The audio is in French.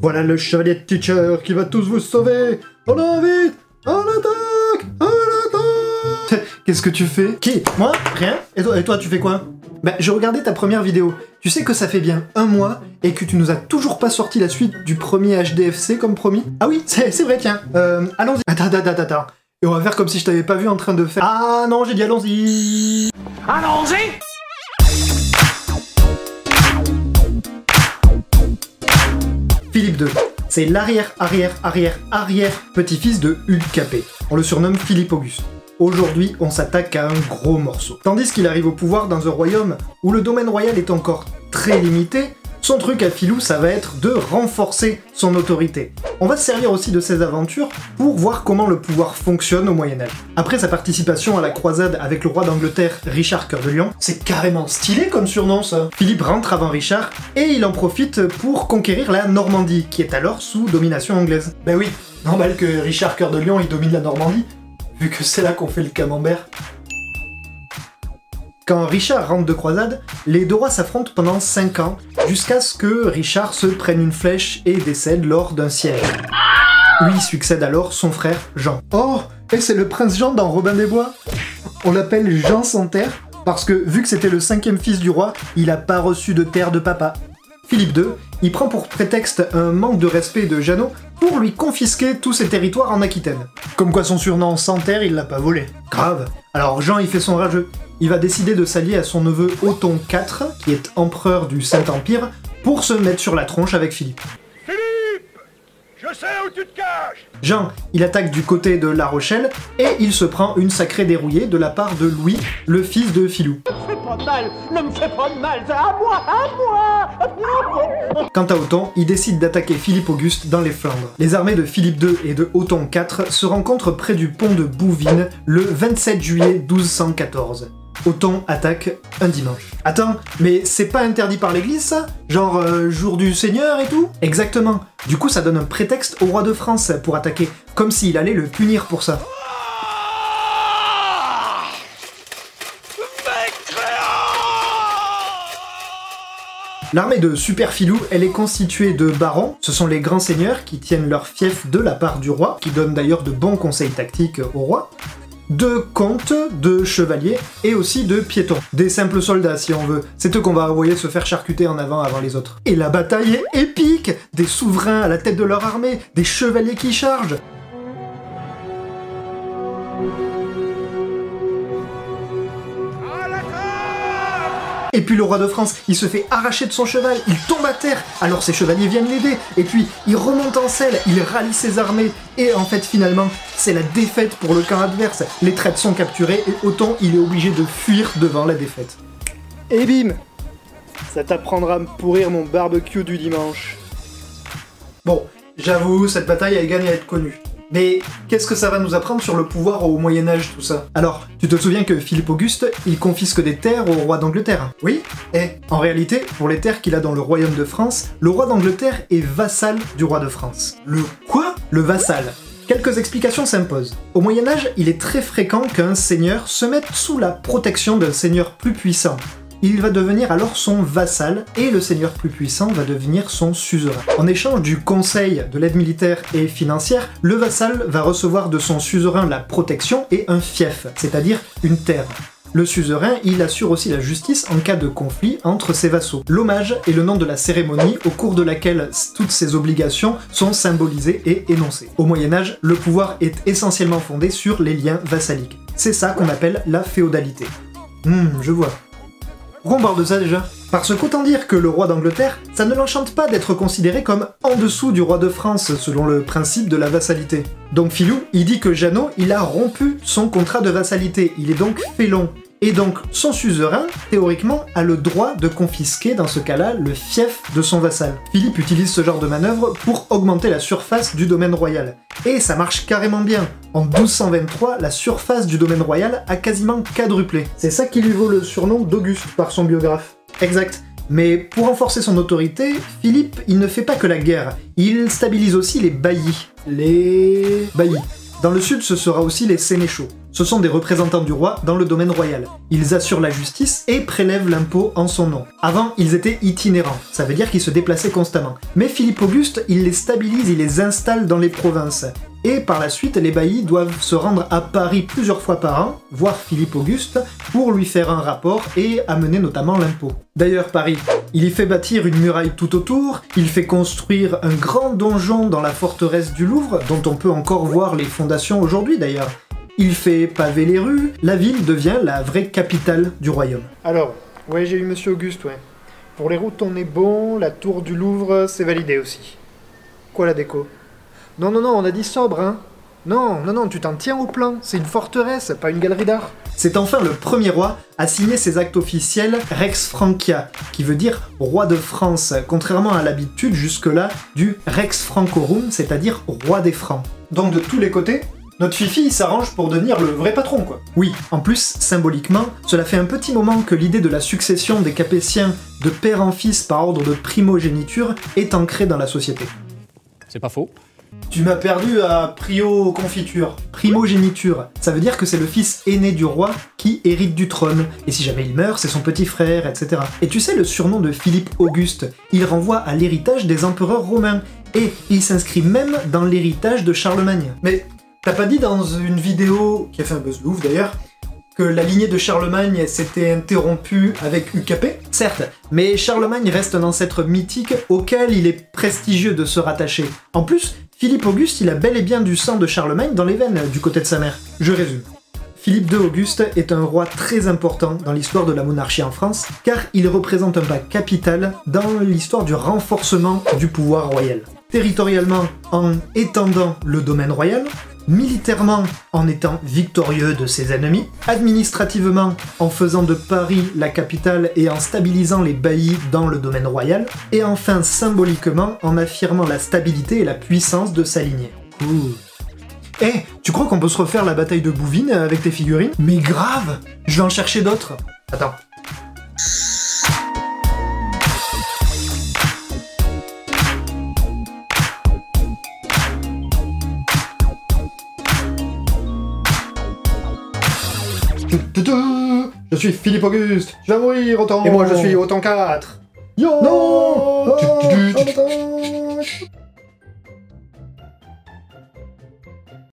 Voilà le chevalier de teacher qui va tous vous sauver. On a vite, on attaque, on attaque. Qu'est-ce que tu fais? Qui? Moi? Rien? Et toi, tu fais quoi? Bah, je regardais ta première vidéo. Tu sais que ça fait bien 1 mois et que tu nous as toujours pas sorti la suite du premier HDFC comme promis? Ah oui, c'est vrai, tiens. Allons-y. Attends. Et on va faire comme si je t'avais pas vu en train de faire... Ah non, j'ai dit allons-y. Allons-y. Philippe II. C'est l'arrière petit-fils de Hugues Capet. On le surnomme Philippe Auguste. Aujourd'hui, on s'attaque à un gros morceau. Tandis qu'il arrive au pouvoir dans un royaume où le domaine royal est encore très limité, son truc à Philou, ça va être de renforcer son autorité. On va se servir aussi de ses aventures pour voir comment le pouvoir fonctionne au Moyen-Âge. Après sa participation à la croisade avec le roi d'Angleterre, Richard Cœur de Lion, c'est carrément stylé comme surnom ça. Philippe rentre avant Richard et il en profite pour conquérir la Normandie, qui est alors sous domination anglaise. Ben oui, normal que Richard Cœur de Lion il domine la Normandie, vu que c'est là qu'on fait le camembert. Quand Richard rentre de croisade, les deux rois s'affrontent pendant 5 ans, jusqu'à ce que Richard se prenne une flèche et décède lors d'un siège. Lui succède alors son frère Jean. Oh, et c'est le prince Jean dans Robin des Bois. On l'appelle Jean sans terre, parce que vu que c'était le 5e fils du roi, il a pas reçu de terre de papa. Philippe II, il prend pour prétexte un manque de respect de Jeannot pour lui confisquer tous ses territoires en Aquitaine. Comme quoi son surnom sans terre, il l'a pas volé. Grave. Alors Jean, il fait son rageux. Il va décider de s'allier à son neveu Othon IV, qui est empereur du Saint-Empire, pour se mettre sur la tronche avec Philippe. Philippe, je sais où tu te caches. Jean, il attaque du côté de La Rochelle, et il se prend une sacrée dérouillée de la part de Louis, le fils de Philou. Ne me fais pas de mal, c'est à moi. Quant à Othon, il décide d'attaquer Philippe Auguste dans les Flandres. Les armées de Philippe II et de Othon IV se rencontrent près du pont de Bouvines le 27 juillet 1214. Othon attaque un dimanche. Attends, mais c'est pas interdit par l'église ça? Genre jour du Seigneur et tout? Exactement. Du coup ça donne un prétexte au roi de France pour attaquer, comme s'il allait le punir pour ça. L'armée de Super Philou, elle est constituée de barons, ce sont les grands seigneurs qui tiennent leur fief de la part du roi, qui donnent d'ailleurs de bons conseils tactiques au roi, de comtes, de chevaliers et aussi de piétons. Des simples soldats si on veut, c'est eux qu'on va envoyer se faire charcuter en avant les autres. Et la bataille est épique! Des souverains à la tête de leur armée, des chevaliers qui chargent. Et puis le roi de France, il se fait arracher de son cheval, il tombe à terre, alors ses chevaliers viennent l'aider, et puis il remonte en selle, il rallie ses armées, et en fait finalement, c'est la défaite pour le camp adverse. Les traîtres sont capturés, et Othon, il est obligé de fuir devant la défaite. Et bim! Ça t'apprendra à me pourrir mon barbecue du dimanche. Bon, j'avoue, cette bataille elle gagne à être connue. Mais qu'est-ce que ça va nous apprendre sur le pouvoir au Moyen-Âge, tout ça? Alors, tu te souviens que Philippe Auguste, il confisque des terres au roi d'Angleterre? Oui? Et en réalité, pour les terres qu'il a dans le royaume de France, le roi d'Angleterre est vassal du roi de France. Le quoi? Le vassal. Quelques explications s'imposent. Au Moyen-Âge, il est très fréquent qu'un seigneur se mette sous la protection d'un seigneur plus puissant. Il va devenir alors son vassal, et le seigneur plus puissant va devenir son suzerain. En échange du conseil, de l'aide militaire et financière, le vassal va recevoir de son suzerain la protection et un fief, c'est-à-dire une terre. Le suzerain, il assure aussi la justice en cas de conflit entre ses vassaux. L'hommage est le nom de la cérémonie au cours de laquelle toutes ces obligations sont symbolisées et énoncées. Au Moyen-Âge, le pouvoir est essentiellement fondé sur les liens vassaliques. C'est ça qu'on appelle la féodalité. Je vois. Pourquoi on parle de ça déjà? Parce qu'autant dire que le roi d'Angleterre, ça ne l'enchante pas d'être considéré comme en dessous du roi de France, selon le principe de la vassalité. Donc Philou, il dit que Jeannot, il a rompu son contrat de vassalité, il est donc félon. Et donc son suzerain, théoriquement, a le droit de confisquer, dans ce cas-là, le fief de son vassal. Philippe utilise ce genre de manœuvre pour augmenter la surface du domaine royal. Et ça marche carrément bien. En 1223, la surface du domaine royal a quasiment quadruplé. C'est ça qui lui vaut le surnom d'Auguste par son biographe. Exact. Mais pour renforcer son autorité, Philippe, il ne fait pas que la guerre, il stabilise aussi les baillis. Les baillis. Dans le sud, ce sera aussi les sénéchaux. Ce sont des représentants du roi dans le domaine royal. Ils assurent la justice et prélèvent l'impôt en son nom. Avant, ils étaient itinérants, ça veut dire qu'ils se déplaçaient constamment. Mais Philippe Auguste, il les stabilise, il les installe dans les provinces. Et par la suite, les baillis doivent se rendre à Paris plusieurs fois par an, voir Philippe Auguste, pour lui faire un rapport et amener notamment l'impôt. D'ailleurs, Paris, il y fait bâtir une muraille tout autour, il fait construire un grand donjon dans la forteresse du Louvre, dont on peut encore voir les fondations aujourd'hui d'ailleurs. Il fait paver les rues, la ville devient la vraie capitale du royaume. Alors, ouais, j'ai eu Monsieur Auguste, ouais. Pour les routes, on est bon, la tour du Louvre, c'est validé aussi. Quoi la déco? Non, on a dit sobre, hein. Non, tu t'en tiens au plan, c'est une forteresse, pas une galerie d'art. C'est enfin le premier roi à signer ses actes officiels Rex Francia, qui veut dire roi de France, contrairement à l'habitude jusque-là du Rex Francorum, c'est-à-dire roi des Francs. Donc de tous les côtés, notre Fifi s'arrange pour devenir le vrai patron, quoi. Oui, en plus, symboliquement, cela fait un petit moment que l'idée de la succession des Capétiens de père en fils par ordre de primogéniture est ancrée dans la société. C'est pas faux. Tu m'as perdu à prio-confiture. Primogéniture, ça veut dire que c'est le fils aîné du roi qui hérite du trône, et si jamais il meurt, c'est son petit frère, etc. Et tu sais, le surnom de Philippe Auguste, il renvoie à l'héritage des empereurs romains, et il s'inscrit même dans l'héritage de Charlemagne. Mais t'as pas dit dans une vidéo, qui a fait un buzz de ouf d'ailleurs, que la lignée de Charlemagne s'était interrompue avec UKP? Certes, mais Charlemagne reste un ancêtre mythique auquel il est prestigieux de se rattacher. En plus, Philippe Auguste, il a bel et bien du sang de Charlemagne dans les veines du côté de sa mère. Je résume. Philippe II Auguste est un roi très important dans l'histoire de la monarchie en France, car il représente un pas capital dans l'histoire du renforcement du pouvoir royal. Territorialement, en étendant le domaine royal, militairement en étant victorieux de ses ennemis, administrativement en faisant de Paris la capitale et en stabilisant les baillis dans le domaine royal, et enfin symboliquement en affirmant la stabilité et la puissance de sa lignée. Eh, tu crois qu'on peut se refaire la bataille de Bouvines avec tes figurines? Mais grave! Je vais en chercher d'autres. Attends. Je suis Philippe Auguste, je vais mourir autant. Et moi je suis autant 4. Yo non.